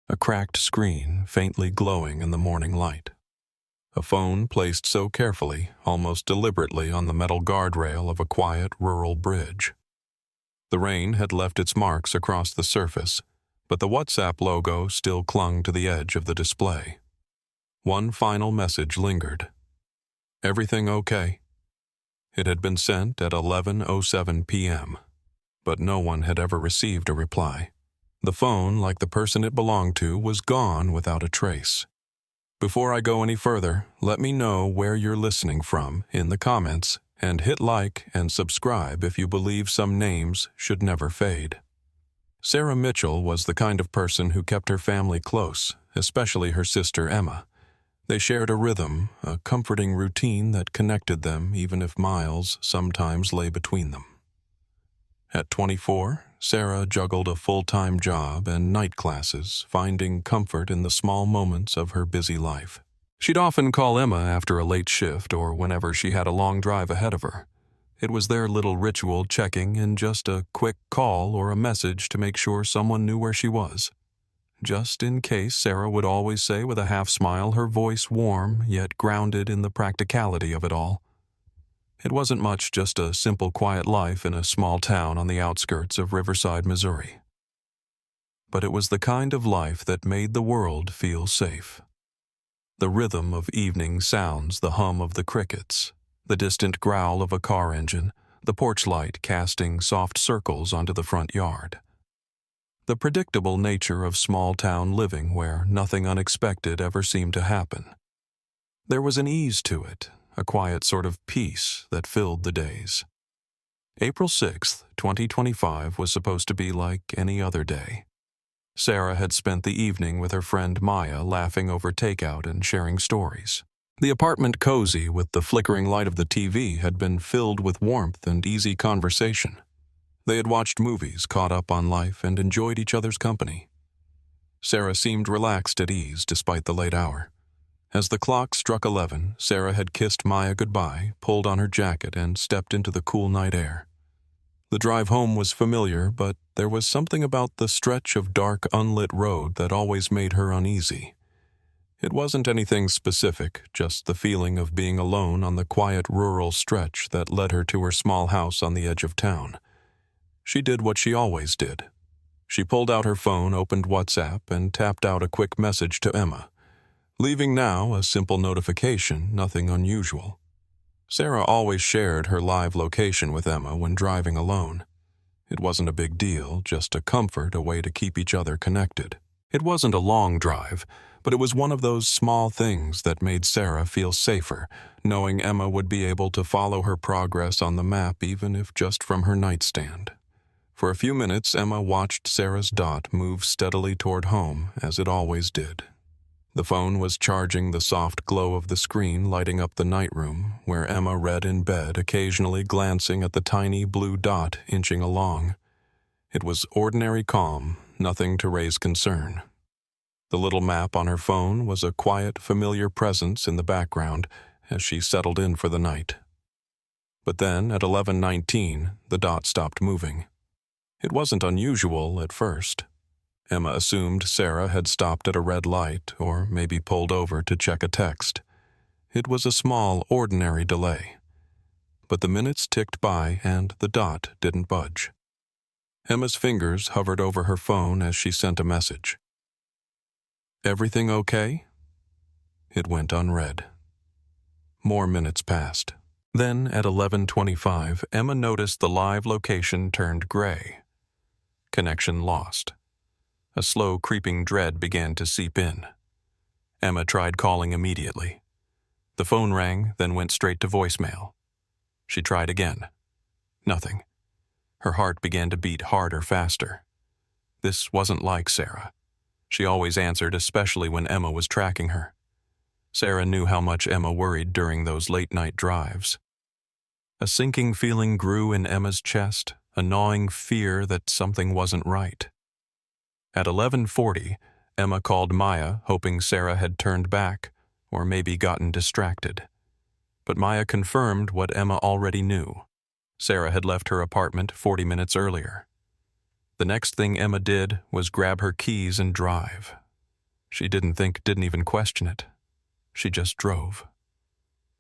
a cracked screen faintly glowing in the morning light. A phone placed so carefully, almost deliberately, on the metal guardrail of a quiet rural bridge. The rain had left its marks across the surface, but the WhatsApp logo still clung to the edge of the display. One final message lingered. "Everything okay?" It had been sent at 11:07 p.m., but no one had ever received a reply. The phone, like the person it belonged to, was gone without a trace. Before I go any further, let me know where you're listening from in the comments, and hit like and subscribe if you believe some names should never fade. Sarah Mitchell was the kind of person who kept her family close, especially her sister Emma. They shared a rhythm, a comforting routine that connected them even if miles sometimes lay between them. At 24, Sarah juggled a full-time job and night classes, finding comfort in the small moments of her busy life. She'd often call Emma after a late shift or whenever she had a long drive ahead of her. It was their little ritual, checking in just a quick call or a message to make sure someone knew where she was. Just in case, Sarah would always say with a half smile, her voice warm yet grounded in the practicality of it all. It wasn't much, just a simple, quiet life in a small town on the outskirts of Riverside, Missouri. But it was the kind of life that made the world feel safe. The rhythm of evening sounds, the hum of the crickets, the distant growl of a car engine, the porch light casting soft circles onto the front yard. The predictable nature of small-town living where nothing unexpected ever seemed to happen. There was an ease to it, a quiet sort of peace that filled the days. April 6th, 2025 was supposed to be like any other day. Sarah had spent the evening with her friend Maya, laughing over takeout and sharing stories. The apartment, cozy with the flickering light of the TV, had been filled with warmth and easy conversation. They had watched movies, caught up on life, and enjoyed each other's company. Sarah seemed relaxed at ease despite the late hour. As the clock struck 11, Sarah had kissed Maya goodbye, pulled on her jacket, and stepped into the cool night air. The drive home was familiar, but there was something about the stretch of dark, unlit road that always made her uneasy. It wasn't anything specific, just the feeling of being alone on the quiet rural stretch that led her to her small house on the edge of town. She did what she always did. She pulled out her phone, opened WhatsApp, and tapped out a quick message to Emma. Leaving now, a simple notification, nothing unusual. Sarah always shared her live location with Emma when driving alone. It wasn't a big deal, just a comfort, a way to keep each other connected. It wasn't a long drive, but it was one of those small things that made Sarah feel safer, knowing Emma would be able to follow her progress on the map even if just from her nightstand. For a few minutes, Emma watched Sarah's dot move steadily toward home, as it always did. The phone was charging, the soft glow of the screen lighting up the night room, where Emma read in bed, occasionally glancing at the tiny blue dot inching along. It was ordinary calm, nothing to raise concern. The little map on her phone was a quiet, familiar presence in the background as she settled in for the night. But then, at 11:19, the dot stopped moving. It wasn't unusual at first. Emma assumed Sarah had stopped at a red light or maybe pulled over to check a text. It was a small, ordinary delay. But the minutes ticked by and the dot didn't budge. Emma's fingers hovered over her phone as she sent a message. "Everything okay?" It went unread. More minutes passed. Then, at 11:25, Emma noticed the live location turned gray. Connection lost. A slow, creeping dread began to seep in. Emma tried calling immediately. The phone rang, then went straight to voicemail. She tried again. Nothing. Her heart began to beat harder, faster. This wasn't like Sarah. She always answered, especially when Emma was tracking her. Sarah knew how much Emma worried during those late-night drives. A sinking feeling grew in Emma's chest, a gnawing fear that something wasn't right. At 11:40, Emma called Maya, hoping Sarah had turned back or maybe gotten distracted. But Maya confirmed what Emma already knew. Sarah had left her apartment 40 minutes earlier. The next thing Emma did was grab her keys and drive. She didn't even question it. She just drove.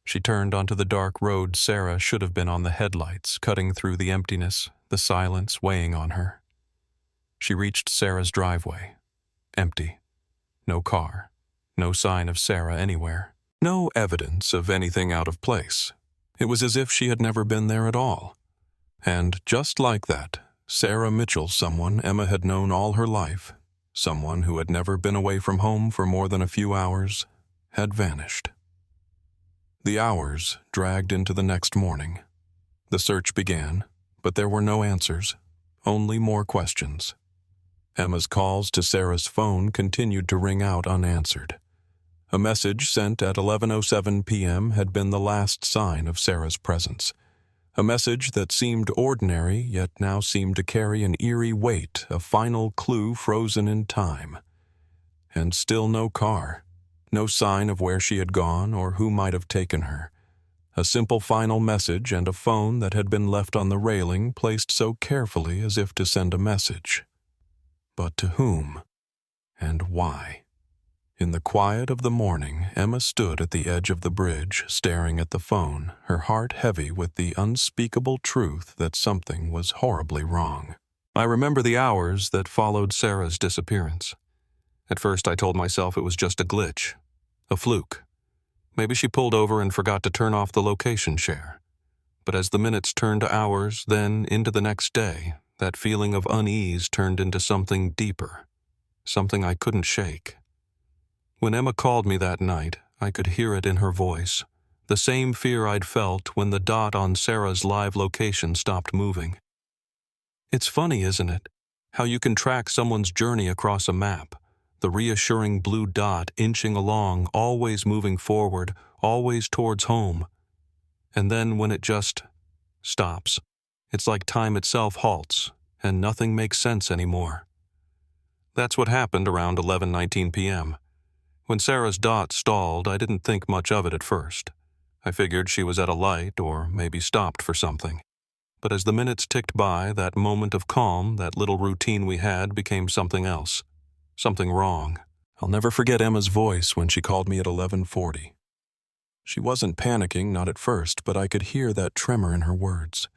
She turned onto the dark road Sarah should have been on, the headlights cutting through the emptiness, the silence weighing on her. She reached Sarah's driveway. Empty. No car. No sign of Sarah anywhere. No evidence of anything out of place. It was as if she had never been there at all. And just like that, Sarah Mitchell, someone Emma had known all her life, someone who had never been away from home for more than a few hours, had vanished. The hours dragged into the next morning. The search began, but there were no answers, only more questions. Emma's calls to Sarah's phone continued to ring out unanswered. A message sent at 11:07 p.m. had been the last sign of Sarah's presence. A message that seemed ordinary, yet now seemed to carry an eerie weight, a final clue frozen in time. And still no car, no sign of where she had gone or who might have taken her. A simple final message and a phone that had been left on the railing, placed so carefully as if to send a message. But to whom? And why? In the quiet of the morning, Emma stood at the edge of the bridge, staring at the phone, her heart heavy with the unspeakable truth that something was horribly wrong. I remember the hours that followed Sarah's disappearance. At first I told myself it was just a glitch, a fluke. Maybe she pulled over and forgot to turn off the location share. But as the minutes turned to hours, then into the next day, that feeling of unease turned into something deeper, something I couldn't shake. When Emma called me that night, I could hear it in her voice, the same fear I'd felt when the dot on Sarah's live location stopped moving. It's funny, isn't it, how you can track someone's journey across a map, the reassuring blue dot inching along, always moving forward, always towards home. And then when it just stops, it's like time itself halts, and nothing makes sense anymore. That's what happened around 11:19 p.m. When Sarah's dot stalled, I didn't think much of it at first. I figured she was at a light or maybe stopped for something. But as the minutes ticked by, that moment of calm, that little routine we had, became something else. Something wrong. I'll never forget Emma's voice when she called me at 11:40. She wasn't panicking, not at first, but I could hear that tremor in her words.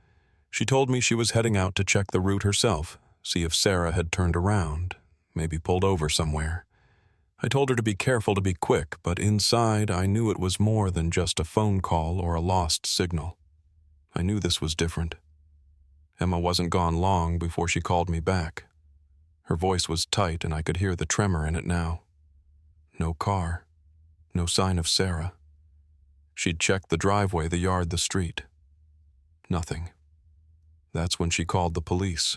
She told me she was heading out to check the route herself, see if Sarah had turned around, maybe pulled over somewhere. I told her to be careful, to be quick, but inside I knew it was more than just a phone call or a lost signal. I knew this was different. Emma wasn't gone long before she called me back. Her voice was tight and I could hear the tremor in it now. No car. No sign of Sarah. She'd checked the driveway, the yard, the street. Nothing. That's when she called the police.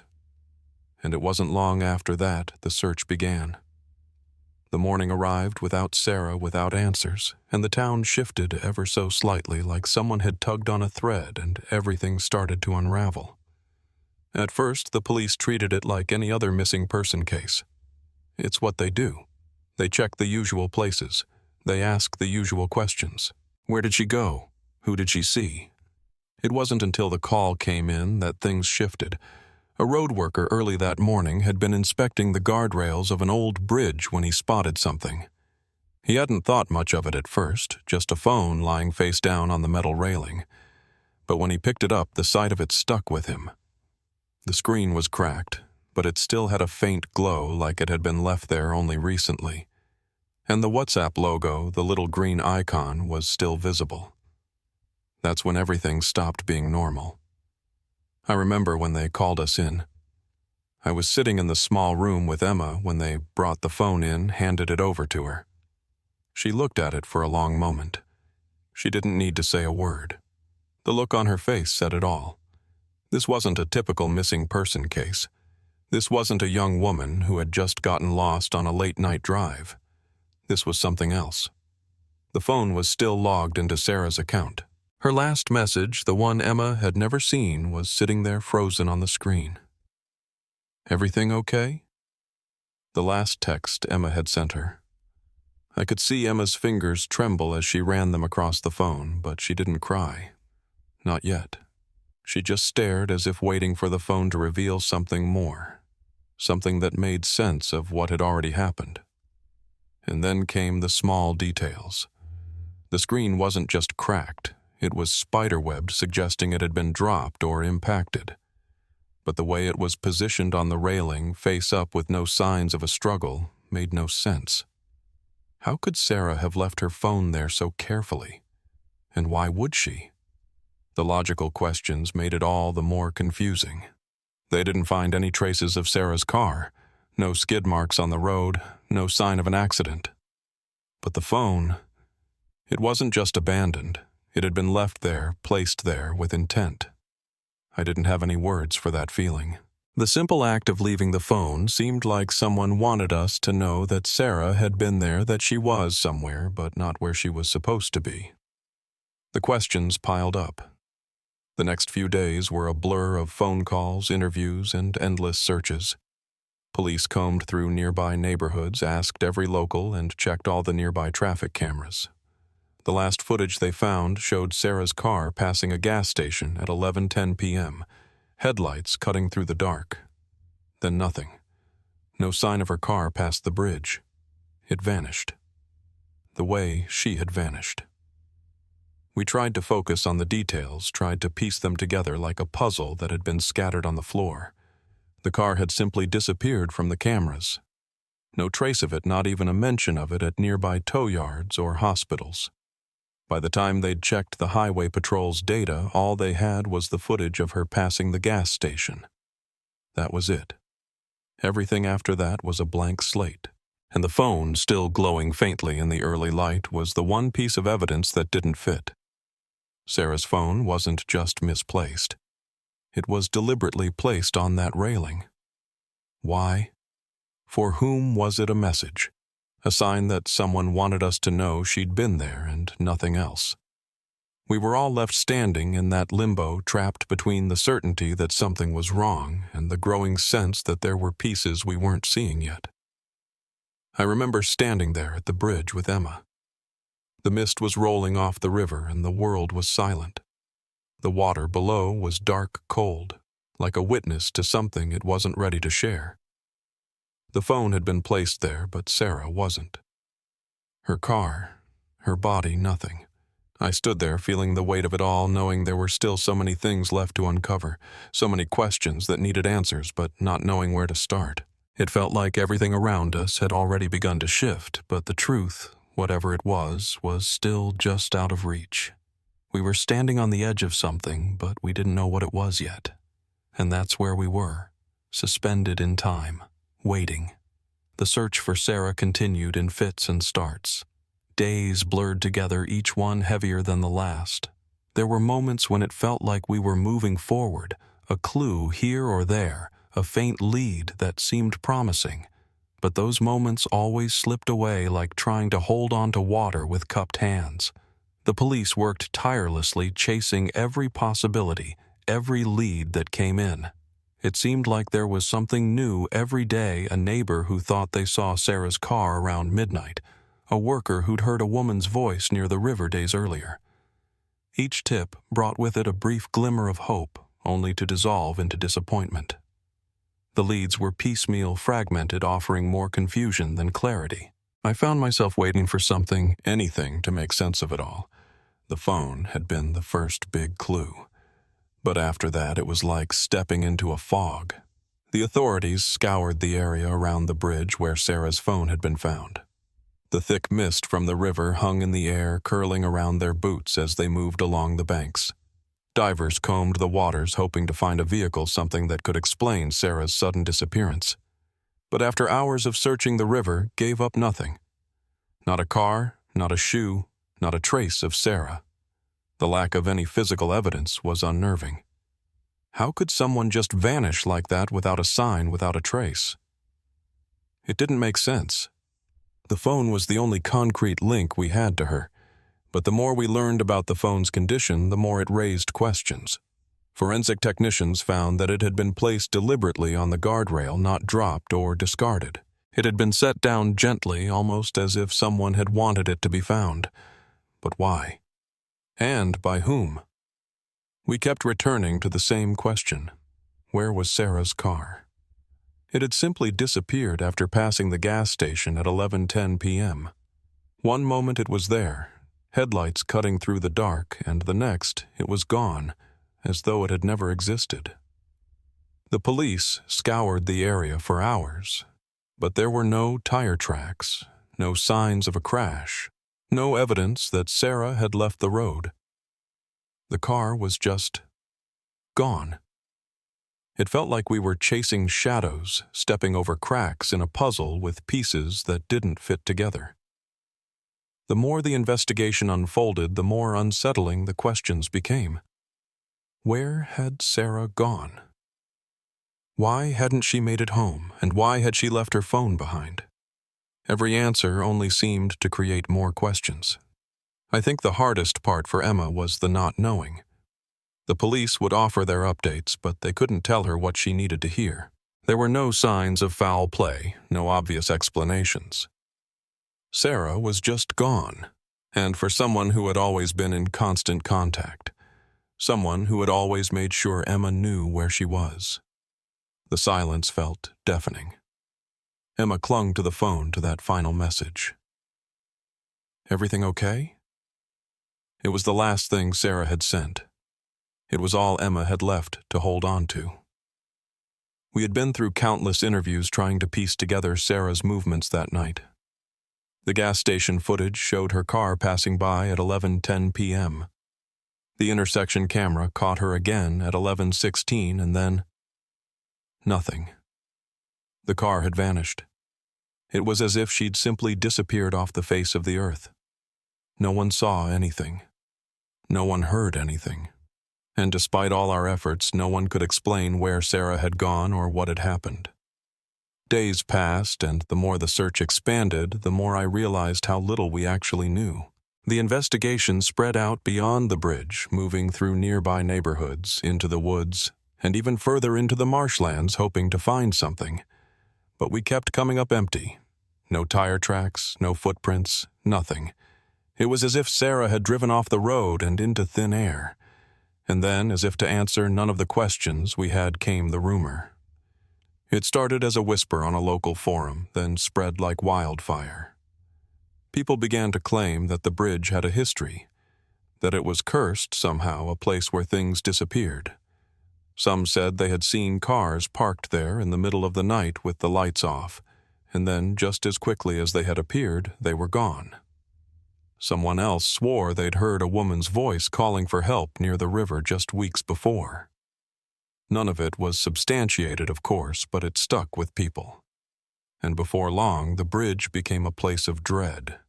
And it wasn't long after that the search began. The morning arrived without Sarah, without answers, and the town shifted ever so slightly, like someone had tugged on a thread and everything started to unravel. At first, the police treated it like any other missing person case. It's what they do. They check the usual places. They ask the usual questions. Where did she go? Who did she see? It wasn't until the call came in that things shifted. A road worker early that morning had been inspecting the guardrails of an old bridge when he spotted something. He hadn't thought much of it at first, just a phone lying face down on the metal railing. But when he picked it up, the sight of it stuck with him. The screen was cracked, but it still had a faint glow like it had been left there only recently. And the WhatsApp logo, the little green icon, was still visible. That's when everything stopped being normal. I remember when they called us in. I was sitting in the small room with Emma when they brought the phone in, handed it over to her. She looked at it for a long moment. She didn't need to say a word. The look on her face said it all. This wasn't a typical missing person case. This wasn't a young woman who had just gotten lost on a late-night drive. This was something else. The phone was still logged into Sarah's account. Her last message, the one Emma had never seen, was sitting there frozen on the screen. Everything okay? The last text Emma had sent her. I could see Emma's fingers tremble as she ran them across the phone, but she didn't cry. Not yet. She just stared as if waiting for the phone to reveal something more, something that made sense of what had already happened. And then came the small details. The screen wasn't just cracked, it was spiderwebbed, suggesting it had been dropped or impacted. But the way it was positioned on the railing, face up with no signs of a struggle, made no sense. How could Sarah have left her phone there so carefully? And why would she? The logical questions made it all the more confusing. They didn't find any traces of Sarah's car, no skid marks on the road, no sign of an accident. But the phone, it wasn't just abandoned. It had been left there, placed there with intent. I didn't have any words for that feeling. The simple act of leaving the phone seemed like someone wanted us to know that Sarah had been there, that she was somewhere, but not where she was supposed to be. The questions piled up. The next few days were a blur of phone calls, interviews, and endless searches. Police combed through nearby neighborhoods, asked every local, and checked all the nearby traffic cameras. The last footage they found showed Sarah's car passing a gas station at 11:10 p.m., headlights cutting through the dark. Then nothing. No sign of her car past the bridge. It vanished. The way she had vanished. We tried to focus on the details, tried to piece them together like a puzzle that had been scattered on the floor. The car had simply disappeared from the cameras. No trace of it, not even a mention of it at nearby tow yards or hospitals. By the time they'd checked the highway patrol's data, all they had was the footage of her passing the gas station. That was it. Everything after that was a blank slate. And the phone, still glowing faintly in the early light, was the one piece of evidence that didn't fit. Sarah's phone wasn't just misplaced. It was deliberately placed on that railing. Why? For whom was it a message? A sign that someone wanted us to know she'd been there and nothing else. We were all left standing in that limbo, trapped between the certainty that something was wrong and the growing sense that there were pieces we weren't seeing yet. I remember standing there at the bridge with Emma. The mist was rolling off the river and the world was silent. The water below was dark cold, like a witness to something it wasn't ready to share. The phone had been placed there, but Sarah wasn't. Her car, her body, nothing. I stood there feeling the weight of it all, knowing there were still so many things left to uncover, so many questions that needed answers, but not knowing where to start. It felt like everything around us had already begun to shift, but the truth, whatever it was still just out of reach. We were standing on the edge of something, but we didn't know what it was yet. And that's where we were, suspended in time. Waiting. The search for Sarah continued in fits and starts. Days blurred together, each one heavier than the last. There were moments when it felt like we were moving forward, a clue here or there, a faint lead that seemed promising. But those moments always slipped away like trying to hold on to water with cupped hands. The police worked tirelessly, chasing every possibility, every lead that came in. It seemed like there was something new every day, a neighbor who thought they saw Sarah's car around midnight, a worker who'd heard a woman's voice near the river days earlier. Each tip brought with it a brief glimmer of hope, only to dissolve into disappointment. The leads were piecemeal, fragmented, offering more confusion than clarity. I found myself waiting for something, anything, to make sense of it all. The phone had been the first big clue. But after that, it was like stepping into a fog. The authorities scoured the area around the bridge where Sarah's phone had been found. The thick mist from the river hung in the air, curling around their boots as they moved along the banks. Divers combed the waters, hoping to find a vehicle, something that could explain Sarah's sudden disappearance. But after hours of searching the river, gave up nothing. Not a car, not a shoe, not a trace of Sarah. The lack of any physical evidence was unnerving. How could someone just vanish like that without a sign, without a trace? It didn't make sense. The phone was the only concrete link we had to her, but the more we learned about the phone's condition, the more it raised questions. Forensic technicians found that it had been placed deliberately on the guardrail, not dropped or discarded. It had been set down gently, almost as if someone had wanted it to be found. But why? And by whom? We kept returning to the same question. Where was Sarah's car? It had simply disappeared after passing the gas station at 11:10 p.m. One moment it was there, headlights cutting through the dark, and the next it was gone, as though it had never existed. The police scoured the area for hours, but there were no tire tracks, no signs of a crash, no evidence that Sarah had left the road. The car was just gone. It felt like we were chasing shadows, stepping over cracks in a puzzle with pieces that didn't fit together. The more the investigation unfolded, the more unsettling the questions became. Where had Sarah gone? Why hadn't she made it home, and why had she left her phone behind? Every answer only seemed to create more questions. I think the hardest part for Emma was the not knowing. The police would offer their updates, but they couldn't tell her what she needed to hear. There were no signs of foul play, no obvious explanations. Sarah was just gone, and for someone who had always been in constant contact, someone who had always made sure Emma knew where she was. The silence felt deafening. Emma clung to the phone to that final message. Everything okay? It was the last thing Sarah had sent. It was all Emma had left to hold on to. We had been through countless interviews trying to piece together Sarah's movements that night. The gas station footage showed her car passing by at 11:10 p.m. The intersection camera caught her again at 11:16, and then nothing. The car had vanished. It was as if she'd simply disappeared off the face of the earth. No one saw anything. No one heard anything. And despite all our efforts, no one could explain where Sarah had gone or what had happened. Days passed, and the more the search expanded, the more I realized how little we actually knew. The investigation spread out beyond the bridge, moving through nearby neighborhoods, into the woods, and even further into the marshlands, hoping to find something. But we kept coming up empty. No tire tracks, no footprints, nothing. It was as if Sarah had driven off the road and into thin air. And then, as if to answer none of the questions we had, came the rumor. It started as a whisper on a local forum, then spread like wildfire. People began to claim that the bridge had a history, that it was cursed somehow, a place where things disappeared. Some said they had seen cars parked there in the middle of the night with the lights off, and then just as quickly as they had appeared, they were gone. Someone else swore they'd heard a woman's voice calling for help near the river just weeks before. None of it was substantiated, of course, but it stuck with people. And before long, the bridge became a place of dread.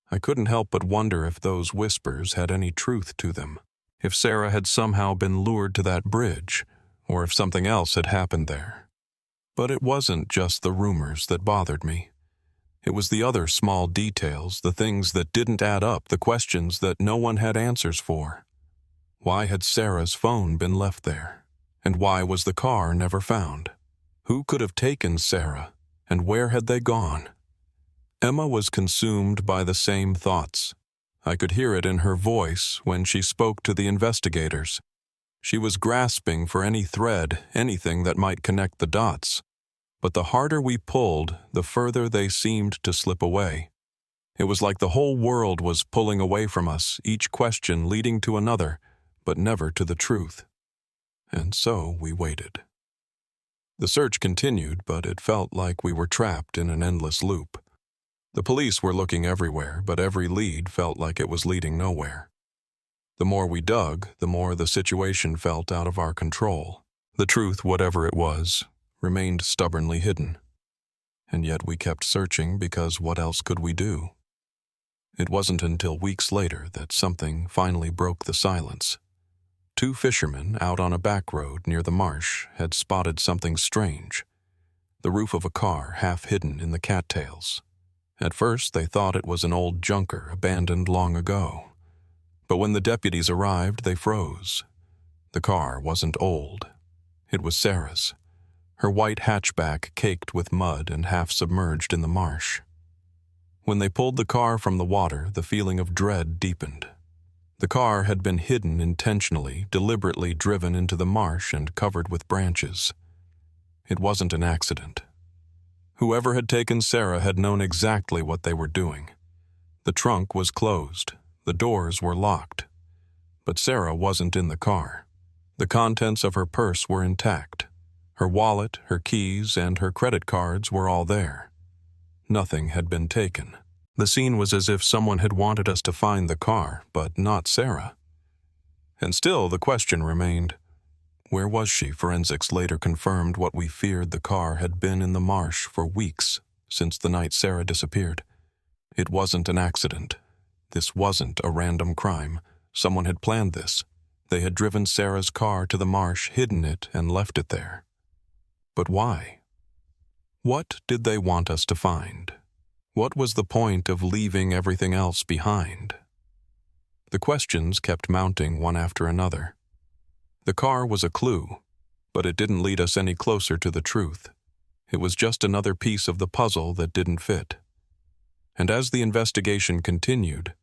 I couldn't help but wonder if those whispers had any truth to them, if Sarah had somehow been lured to that bridge, or if something else had happened there. But it wasn't just the rumors that bothered me. It was the other small details, the things that didn't add up, the questions that no one had answers for. Why had Sarah's phone been left there? And why was the car never found? Who could have taken Sarah, and where had they gone? Emma was consumed by the same thoughts. I could hear it in her voice when she spoke to the investigators. She was grasping for any thread, anything that might connect the dots. But the harder we pulled, the further they seemed to slip away. It was like the whole world was pulling away from us, each question leading to another, but never to the truth. And so we waited. The search continued, but it felt like we were trapped in an endless loop. The police were looking everywhere, but every lead felt like it was leading nowhere. The more we dug, the more the situation felt out of our control. The truth, whatever it was, remained stubbornly hidden. And yet we kept searching because what else could we do? It wasn't until weeks later that something finally broke the silence. 2 fishermen out on a back road near the marsh had spotted something strange. The roof of a car half hidden in the cattails. At first they thought it was an old junker abandoned long ago. But when the deputies arrived, they froze. The car wasn't old. It was Sarah's. Her white hatchback caked with mud and half submerged in the marsh. When they pulled the car from the water, the feeling of dread deepened. The car had been hidden intentionally, deliberately driven into the marsh and covered with branches. It wasn't an accident. Whoever had taken Sarah had known exactly what they were doing. The trunk was closed. The doors were locked. But Sarah wasn't in the car. The contents of her purse were intact. Her wallet, her keys, and her credit cards were all there. Nothing had been taken. The scene was as if someone had wanted us to find the car, but not Sarah. And still the question remained, where was she? Forensics later confirmed what we feared: the car had been in the marsh for weeks, since the night Sarah disappeared. It wasn't an accident. This wasn't a random crime. Someone had planned this. They had driven Sarah's car to the marsh, hidden it, and left it there. But why? What did they want us to find? What was the point of leaving everything else behind? The questions kept mounting one after another. The car was a clue, but it didn't lead us any closer to the truth. It was just another piece of the puzzle that didn't fit. And as the investigation continued,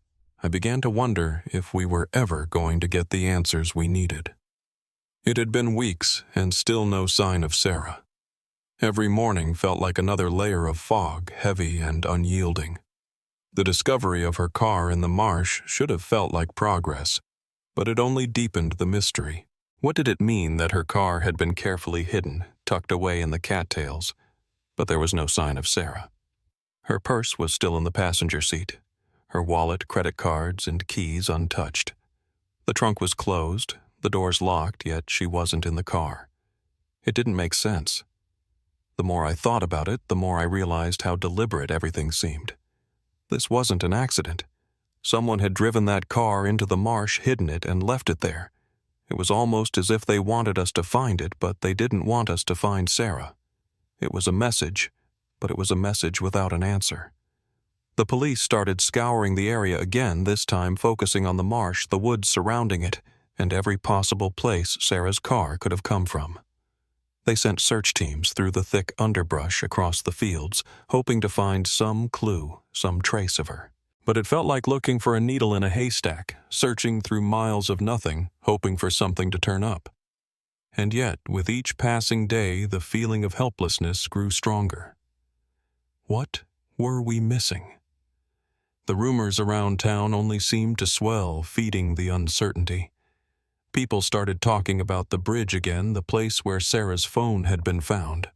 I began to wonder if we were ever going to get the answers we needed. It had been weeks, and still no sign of Sarah. Every morning felt like another layer of fog, heavy and unyielding. The discovery of her car in the marsh should have felt like progress, but it only deepened the mystery. What did it mean that her car had been carefully hidden, tucked away in the cattails, but there was no sign of Sarah? Her purse was still in the passenger seat, her wallet, credit cards, and keys untouched. The trunk was closed, the doors locked, yet she wasn't in the car. It didn't make sense. The more I thought about it, the more I realized how deliberate everything seemed. This wasn't an accident. Someone had driven that car into the marsh, hidden it, and left it there. It was almost as if they wanted us to find it, but they didn't want us to find Sarah. It was a message, but it was a message without an answer. The police started scouring the area again, this time focusing on the marsh, the woods surrounding it, and every possible place Sarah's car could have come from. They sent search teams through the thick underbrush across the fields, hoping to find some clue, some trace of her. But it felt like looking for a needle in a haystack, searching through miles of nothing, hoping for something to turn up. And yet, with each passing day, the feeling of helplessness grew stronger. What were we missing? The rumors around town only seemed to swell, feeding the uncertainty. People started talking about the bridge again, the place where Sarah's phone had been found.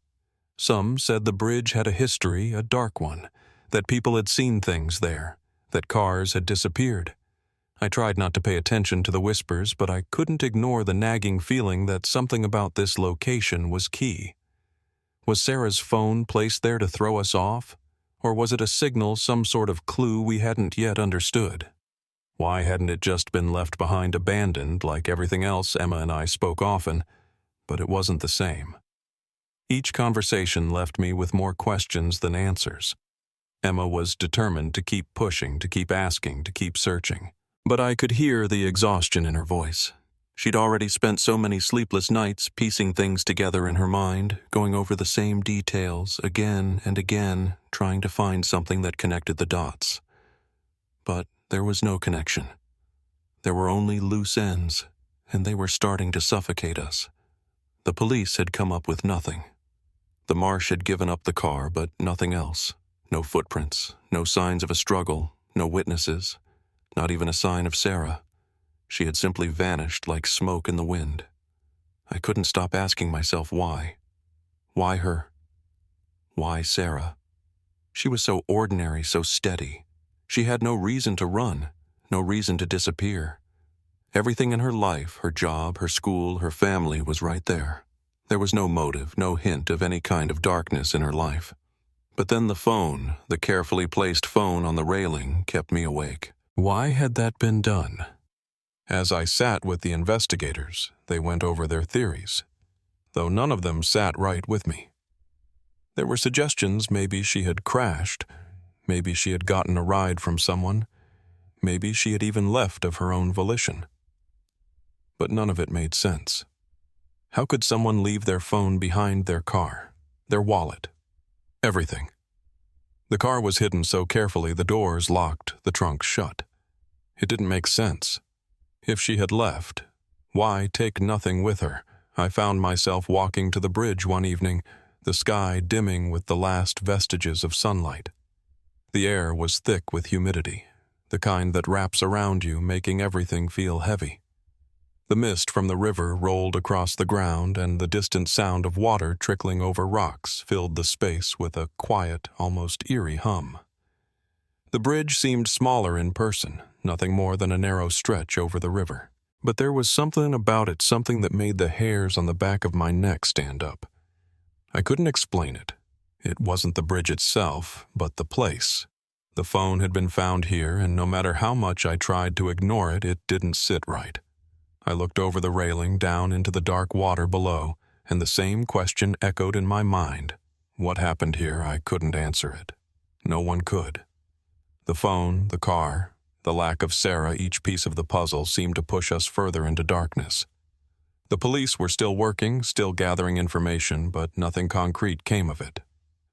Some said the bridge had a history, a dark one, that people had seen things there, that cars had disappeared. I tried not to pay attention to the whispers, but I couldn't ignore the nagging feeling that something about this location was key. Was Sarah's phone placed there to throw us off? Or was it a signal, some sort of clue we hadn't yet understood? Why hadn't it just been left behind abandoned like everything else Emma and I spoke often? But it wasn't the same. Each conversation left me with more questions than answers. Emma was determined to keep pushing, to keep asking, to keep searching. But I could hear the exhaustion in her voice. She'd already spent so many sleepless nights piecing things together in her mind, going over the same details again and again, trying to find something that connected the dots. But there was no connection. There were only loose ends, and they were starting to suffocate us. The police had come up with nothing. The marsh had given up the car, but nothing else. No footprints, no signs of a struggle, no witnesses, not even a sign of Sarah. She had simply vanished like smoke in the wind. I couldn't stop asking myself why. Why her? Why Sarah? She was so ordinary, so steady. She had no reason to run, no reason to disappear. Everything in her life, her job, her school, her family was right there. There was no motive, no hint of any kind of darkness in her life. But then the phone, the carefully placed phone on the railing, kept me awake. Why had that been done? As I sat with the investigators, they went over their theories, though none of them sat right with me. There were suggestions maybe she had crashed, maybe she had gotten a ride from someone, maybe she had even left of her own volition. But none of it made sense. How could someone leave their phone behind their car, their wallet, everything? The car was hidden so carefully, the doors locked, the trunk shut. It didn't make sense. If she had left, why take nothing with her, I found myself walking to the bridge one evening, the sky dimming with the last vestiges of sunlight. The air was thick with humidity, the kind that wraps around you, making everything feel heavy. The mist from the river rolled across the ground, and the distant sound of water trickling over rocks filled the space with a quiet, almost eerie hum. The bridge seemed smaller in person, nothing more than a narrow stretch over the river. But there was something about it, something that made the hairs on the back of my neck stand up. I couldn't explain it. It wasn't the bridge itself, but the place. The phone had been found here, and no matter how much I tried to ignore it, it didn't sit right. I looked over the railing down into the dark water below, and the same question echoed in my mind. What happened here? I couldn't answer it. No one could. The phone, the car, the lack of Sarah, each piece of the puzzle seemed to push us further into darkness. The police were still working, still gathering information, but nothing concrete came of it.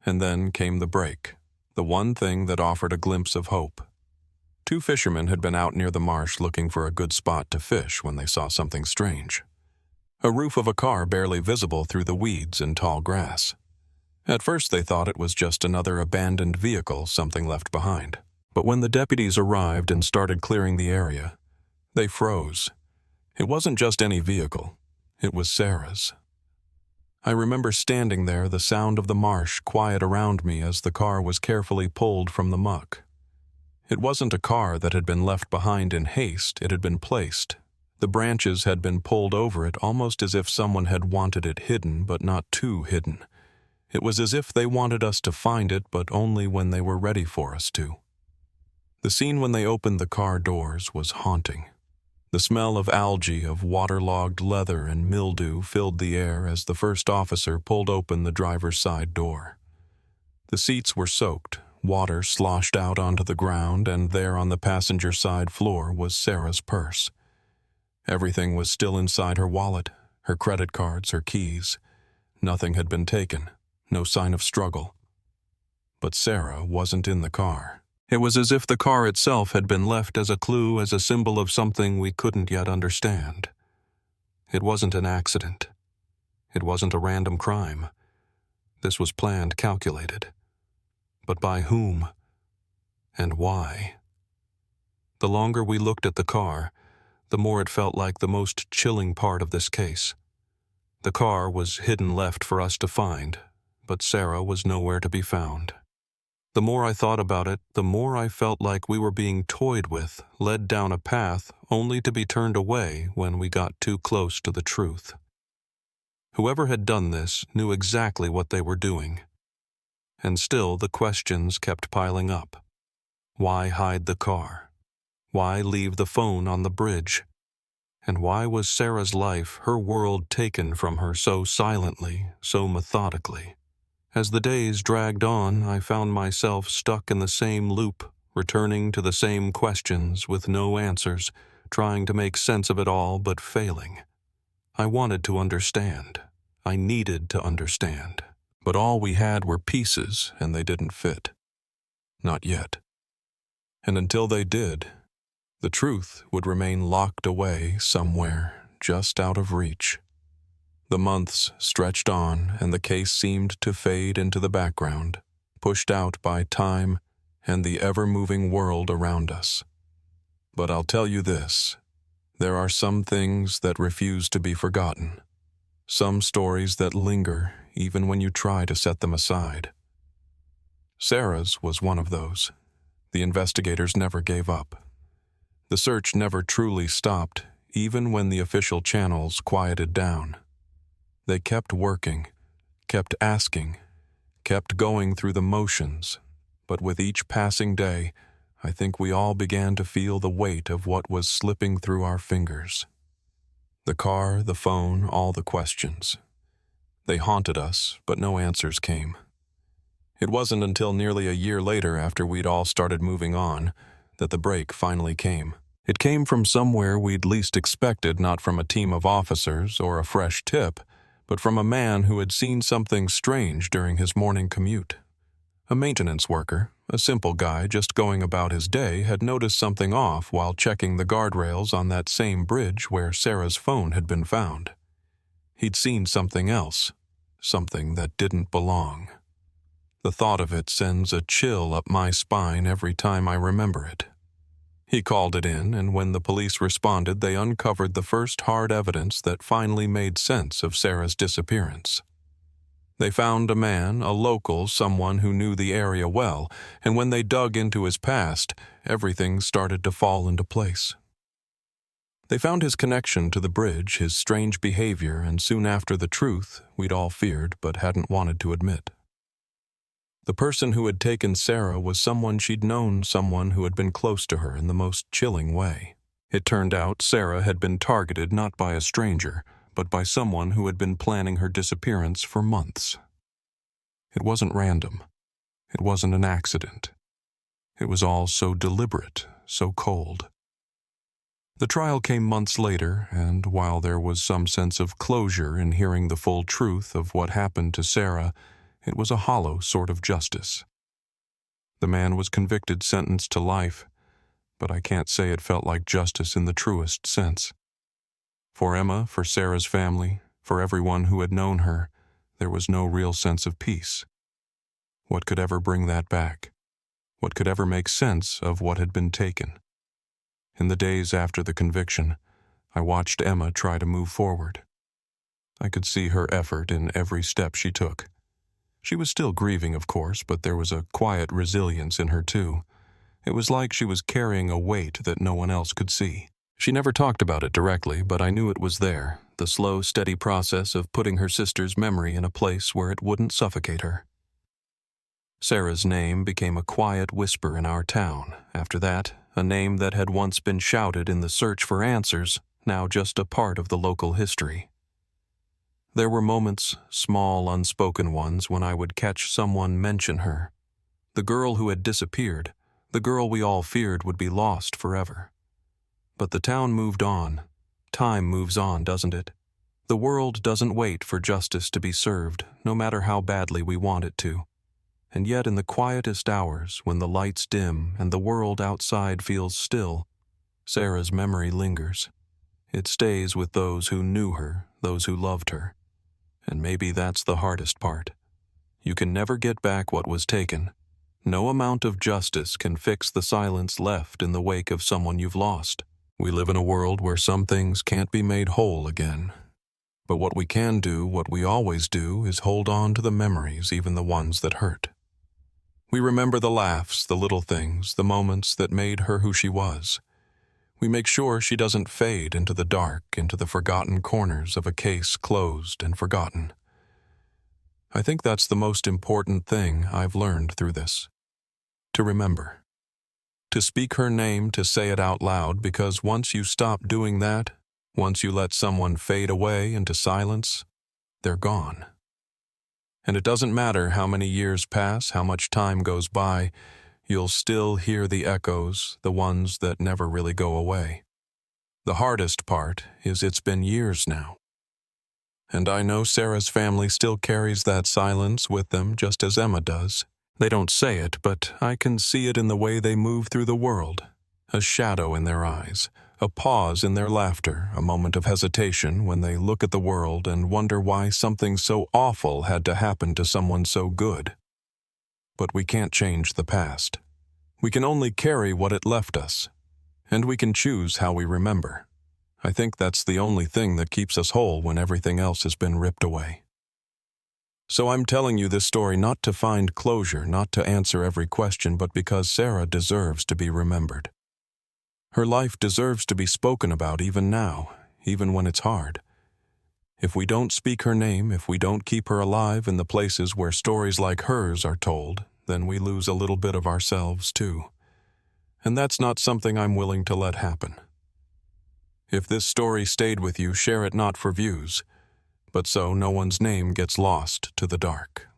And then came the break, the one thing that offered a glimpse of hope. 2 fishermen had been out near the marsh looking for a good spot to fish when they saw something strange. A roof of a car barely visible through the weeds and tall grass. At first they thought it was just another abandoned vehicle, something left behind. But when the deputies arrived and started clearing the area, they froze. It wasn't just any vehicle. It was Sarah's. I remember standing there, the sound of the marsh quiet around me as the car was carefully pulled from the muck. It wasn't a car that had been left behind in haste, it had been placed. The branches had been pulled over it almost as if someone had wanted it hidden, but not too hidden. It was as if they wanted us to find it, but only when they were ready for us to. The scene when they opened the car doors was haunting. The smell of algae, of waterlogged leather and mildew filled the air as the first officer pulled open the driver's side door. The seats were soaked, water sloshed out onto the ground, and there on the passenger side floor was Sarah's purse. Everything was still inside her wallet, her credit cards, her keys. Nothing had been taken, no sign of struggle. But Sarah wasn't in the car. It was as if the car itself had been left as a clue, as a symbol of something we couldn't yet understand. It wasn't an accident. It wasn't a random crime. This was planned, calculated. But by whom? And why? The longer we looked at the car, the more it felt like the most chilling part of this case. The car was hidden, left for us to find, but Sarah was nowhere to be found. The more I thought about it, the more I felt like we were being toyed with, led down a path only to be turned away when we got too close to the truth. Whoever had done this knew exactly what they were doing. And still the questions kept piling up. Why hide the car? Why leave the phone on the bridge? And why was Sarah's life, her world, taken from her so silently, so methodically? As the days dragged on, I found myself stuck in the same loop, returning to the same questions with no answers, trying to make sense of it all but failing. I wanted to understand. I needed to understand. But all we had were pieces, and they didn't fit. Not yet. And until they did, the truth would remain locked away somewhere, just out of reach. The months stretched on, and the case seemed to fade into the background, pushed out by time and the ever-moving world around us. But I'll tell you this, there are some things that refuse to be forgotten, some stories that linger even when you try to set them aside. Sarah's was one of those. The investigators never gave up. The search never truly stopped, even when the official channels quieted down. They kept working, kept asking, kept going through the motions, but with each passing day, I think we all began to feel the weight of what was slipping through our fingers. The car, the phone, all the questions. They haunted us, but no answers came. It wasn't until nearly a year later, after we'd all started moving on, that the break finally came. It came from somewhere we'd least expected, not from a team of officers or a fresh tip, but from a man who had seen something strange during his morning commute. A maintenance worker, a simple guy just going about his day, had noticed something off while checking the guardrails on that same bridge where Sarah's phone had been found. He'd seen something else, something that didn't belong. The thought of it sends a chill up my spine every time I remember it. He called it in, and when the police responded, they uncovered the first hard evidence that finally made sense of Sarah's disappearance. They found a man, a local, someone who knew the area well, and when they dug into his past, everything started to fall into place. They found his connection to the bridge, his strange behavior, and soon after the truth we'd all feared but hadn't wanted to admit. The person who had taken Sarah was someone she'd known, someone who had been close to her in the most chilling way. It turned out Sarah had been targeted not by a stranger, but by someone who had been planning her disappearance for months. It wasn't random. It wasn't an accident. It was all so deliberate, so cold. The trial came months later, and while there was some sense of closure in hearing the full truth of what happened to Sarah, it was a hollow sort of justice. The man was convicted, sentenced to life, but I can't say it felt like justice in the truest sense. For Emma, for Sarah's family, for everyone who had known her, there was no real sense of peace. What could ever bring that back? What could ever make sense of what had been taken? In the days after the conviction, I watched Emma try to move forward. I could see her effort in every step she took. She was still grieving, of course, but there was a quiet resilience in her too. It was like she was carrying a weight that no one else could see. She never talked about it directly, but I knew it was there, the slow, steady process of putting her sister's memory in a place where it wouldn't suffocate her. Sarah's name became a quiet whisper in our town. After that, a name that had once been shouted in the search for answers, now just a part of the local history. There were moments, small, unspoken ones, when I would catch someone mention her. The girl who had disappeared, the girl we all feared would be lost forever. But the town moved on. Time moves on, doesn't it? The world doesn't wait for justice to be served, no matter how badly we want it to. And yet in the quietest hours, when the lights dim and the world outside feels still, Sarah's memory lingers. It stays with those who knew her, those who loved her. And maybe that's the hardest part. You can never get back what was taken. No amount of justice can fix the silence left in the wake of someone you've lost. We live in a world where some things can't be made whole again. But what we can do, what we always do, is hold on to the memories, even the ones that hurt. We remember the laughs, the little things, the moments that made her who she was. We make sure she doesn't fade into the dark, into the forgotten corners of a case closed and forgotten. I think that's the most important thing I've learned through this. To remember. To speak her name, to say it out loud, because once you stop doing that, once you let someone fade away into silence, they're gone. And it doesn't matter how many years pass, how much time goes by, you'll still hear the echoes, the ones that never really go away. The hardest part is it's been years now. And I know Sarah's family still carries that silence with them just as Emma does. They don't say it, but I can see it in the way they move through the world. A shadow in their eyes, a pause in their laughter, a moment of hesitation when they look at the world and wonder why something so awful had to happen to someone so good. But we can't change the past. We can only carry what it left us. And we can choose how we remember. I think that's the only thing that keeps us whole when everything else has been ripped away. So I'm telling you this story not to find closure, not to answer every question, but because Sarah deserves to be remembered. Her life deserves to be spoken about even now, even when it's hard. If we don't speak her name, if we don't keep her alive in the places where stories like hers are told, then we lose a little bit of ourselves too. And that's not something I'm willing to let happen. If this story stayed with you, share it not for views, but so no one's name gets lost to the dark.